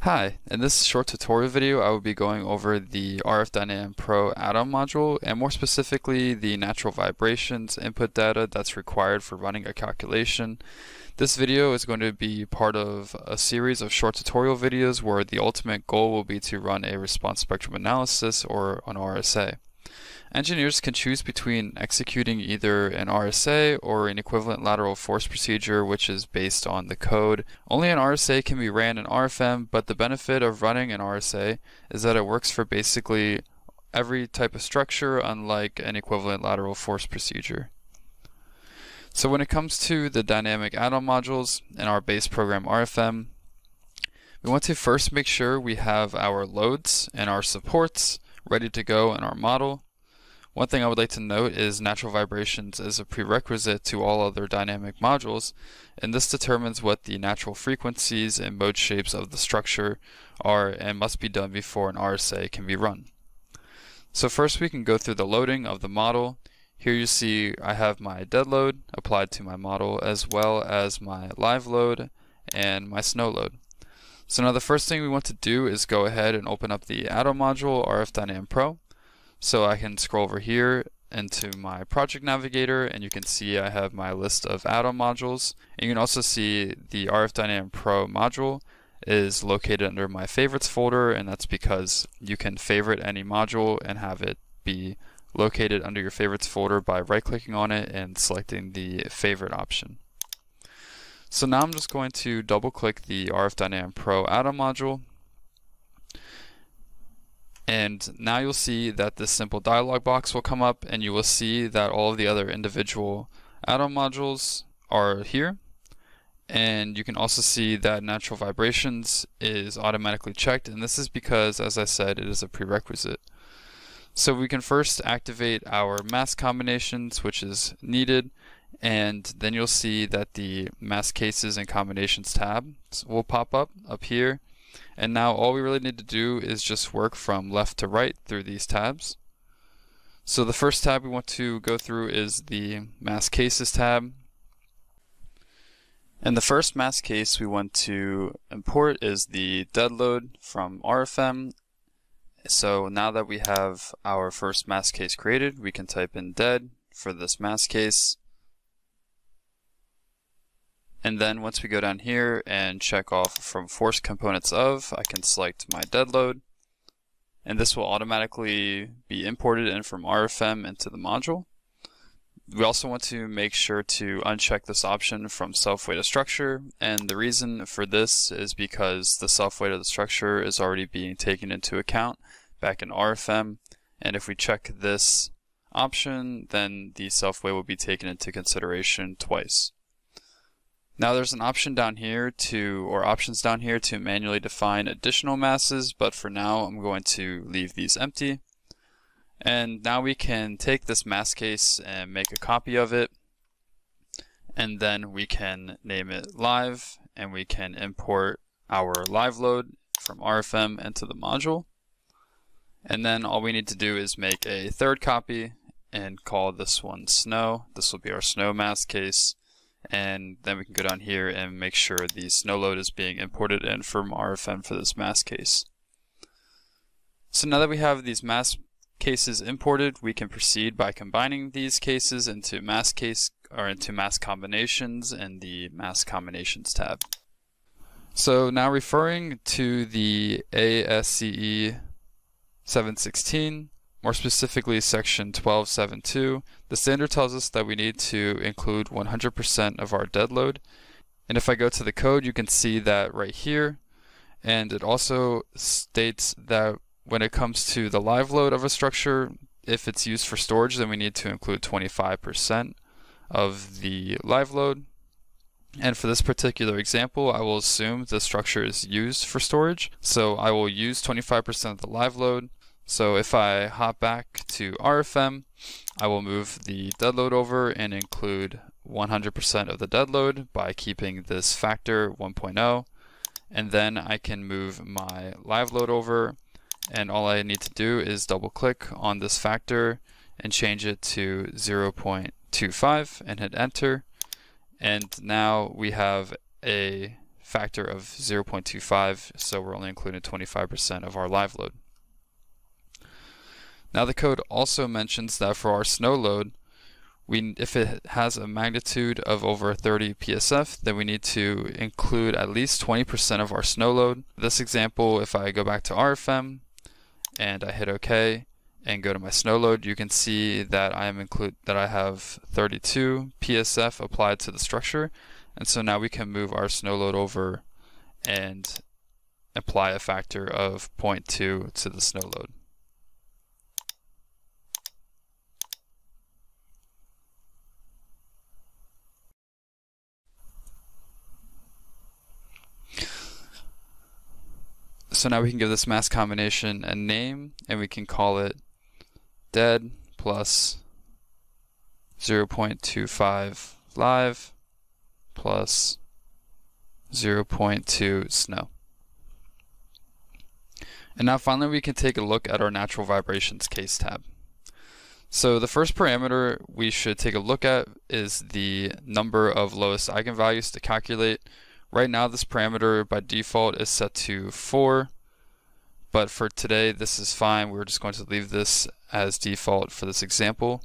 Hi, in this short tutorial video I will be going over the RF-DYNAM Pro add-on module and more specifically the natural vibrations input data that's required for running a calculation. This video is going to be part of a series of short tutorial videos where the ultimate goal will be to run a response spectrum analysis or an RSA. Engineers can choose between executing either an RSA or an equivalent lateral force procedure, which is based on the code. Only an RSA can be ran in RFEM, but the benefit of running an RSA is that it works for basically every type of structure, unlike an equivalent lateral force procedure. So when it comes to the dynamic add-on modules in our base program RFEM, we want to first make sure we have our loads and our supports ready to go in our model. One thing I would like to note is natural vibrations is a prerequisite to all other dynamic modules, and this determines what the natural frequencies and mode shapes of the structure are and must be done before an RSA can be run. So first we can go through the loading of the model. Here you see I have my dead load applied to my model as well as my live load and my snow load. So now the first thing we want to do is go ahead and open up the add-on module RF-DYNAM Pro. So I can scroll over here into my project navigator and you can see I have my list of add-on modules. And you can also see the RF-DYNAM Pro module is located under my favorites folder, and that's because you can favorite any module and have it be located under your favorites folder by right-clicking on it and selecting the favorite option. So now I'm just going to double-click the RF-DYNAM Pro add-on module. And now you'll see that this simple dialog box will come up and you will see that all of the other individual add-on modules are here. And you can also see that natural vibrations is automatically checked, and this is because, as I said, it is a prerequisite. So we can first activate our mask combinations, which is needed, and then you'll see that the mask cases and combinations tab will pop up here. And now all we really need to do is just work from left to right through these tabs. So the first tab we want to go through is the mask cases tab. And the first mask case we want to import is the dead load from RFEM. So now that we have our first mask case created, we can type in dead for this mask case. And then once we go down here and check off from force components of, I can select my dead load. And this will automatically be imported in from RFEM into the module. We also want to make sure to uncheck this option from self-weight of structure. And the reason for this is because the self-weight of the structure is already being taken into account back in RFEM. And if we check this option, then the self-weight will be taken into consideration twice. Now there's an option down here options down here to manually define additional masses, but for now I'm going to leave these empty. And now we can take this mask case and make a copy of it, and then we can name it live, and we can import our live load from RFEM into the module. And then all we need to do is make a third copy and call this one snow. This will be our snow mask case. And then we can go down here and make sure the snow load is being imported in from RFEM for this mask case. So now that we have these mask cases imported, we can proceed by combining these cases into mask combinations in the mask combinations tab. So now referring to the ASCE 716, more specifically section 12.7.2, the standard tells us that we need to include 100% of our dead load. And if I go to the code, you can see that right here. And it also states that when it comes to the live load of a structure, if it's used for storage, then we need to include 25% of the live load. And for this particular example, I will assume the structure is used for storage. So I will use 25% of the live load. So if I hop back to RFEM, I will move the dead load over and include 100% of the dead load by keeping this factor 1.0. And then I can move my live load over, and all I need to do is double click on this factor and change it to 0.25 and hit enter. And now we have a factor of 0.25, so we're only including 25% of our live load. Now the code also mentions that for our snow load, if it has a magnitude of over 30 psf, then we need to include at least 20% of our snow load. This example, if I go back to RFEM and I hit OK and go to my snow load, you can see that I have 32 psf applied to the structure, and so now we can move our snow load over and apply a factor of 0.2 to the snow load. So now we can give this mass combination a name, and we can call it dead plus 0.25 live plus 0.2 snow. And now finally we can take a look at our natural vibrations case tab. So the first parameter we should take a look at is the number of lowest eigenvalues to calculate. Right now this parameter by default is set to 4, but for today this is fine. We're just going to leave this as default for this example.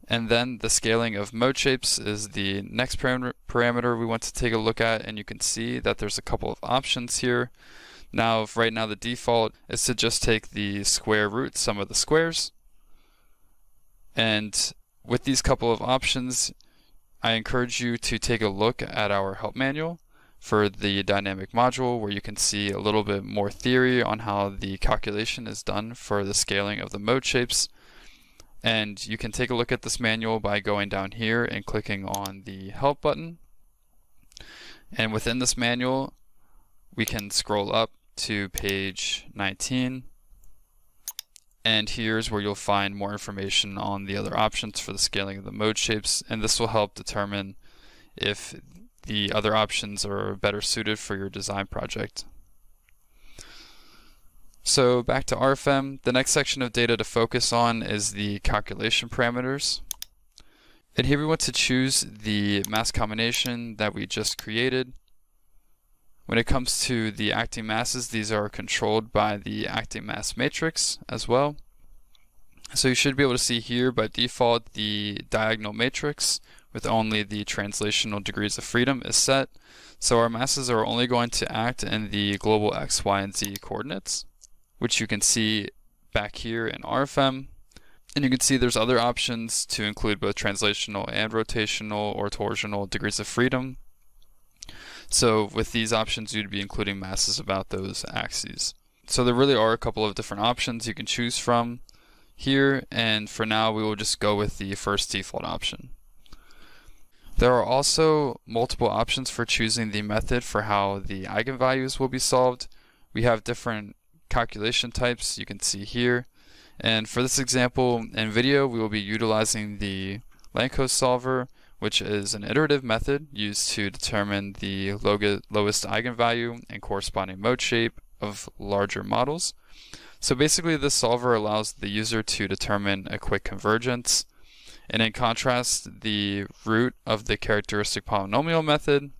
And then the scaling of mode shapes is the next parameter we want to take a look at, and you can see that there's a couple of options here. Now right now the default is to just take the square root sum of the squares, and with these couple of options I encourage you to take a look at our help manual for the dynamic module, where you can see a little bit more theory on how the calculation is done for the scaling of the mode shapes. And you can take a look at this manual by going down here and clicking on the help button. And within this manual we can scroll up to page 19, and here's where you'll find more information on the other options for the scaling of the mode shapes, and this will help determine if the other options are better suited for your design project. So back to RFEM, the next section of data to focus on is the calculation parameters. And here we want to choose the mass combination that we just created. When it comes to the acting masses, these are controlled by the acting mass matrix as well. So you should be able to see here by default the diagonal matrix with only the translational degrees of freedom is set. So our masses are only going to act in the global x, y, and z coordinates, which you can see back here in RFEM. And you can see there's other options to include both translational and rotational or torsional degrees of freedom. So with these options you'd be including masses about those axes. So there really are a couple of different options you can choose from here, and for now we will just go with the first default option. There are also multiple options for choosing the method for how the eigenvalues will be solved. We have different calculation types you can see here, and for this example in video we will be utilizing the Langkos solver, which is an iterative method used to determine the lowest eigenvalue and corresponding mode shape of larger models. So basically this solver allows the user to determine a quick convergence, and in contrast the root of the characteristic polynomial method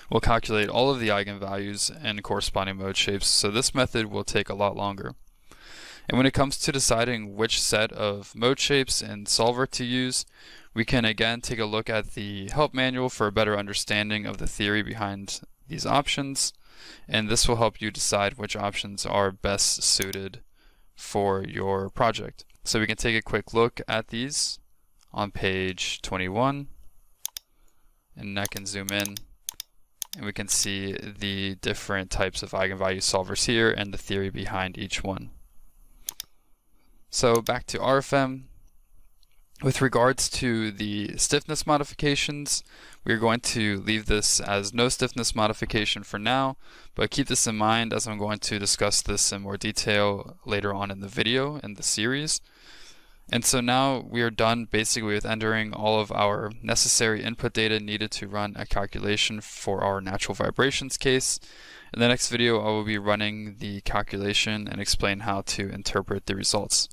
will calculate all of the eigenvalues and corresponding mode shapes, so this method will take a lot longer. And when it comes to deciding which set of mode shapes and solver to use, we can again take a look at the help manual for a better understanding of the theory behind these options, and this will help you decide which options are best suited for your project. So we can take a quick look at these on page 21, and I can zoom in and we can see the different types of eigenvalue solvers here and the theory behind each one. So back to RFEM. With regards to the stiffness modifications, we're going to leave this as no stiffness modification for now, but keep this in mind as I'm going to discuss this in more detail later on in the video in the series. And so now we are done basically with entering all of our necessary input data needed to run a calculation for our natural vibrations case. In the next video I will be running the calculation and explain how to interpret the results.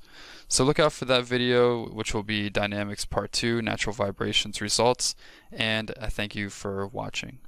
So look out for that video, which will be Dynamics Part 2, Natural Vibrations Results, and I thank you for watching.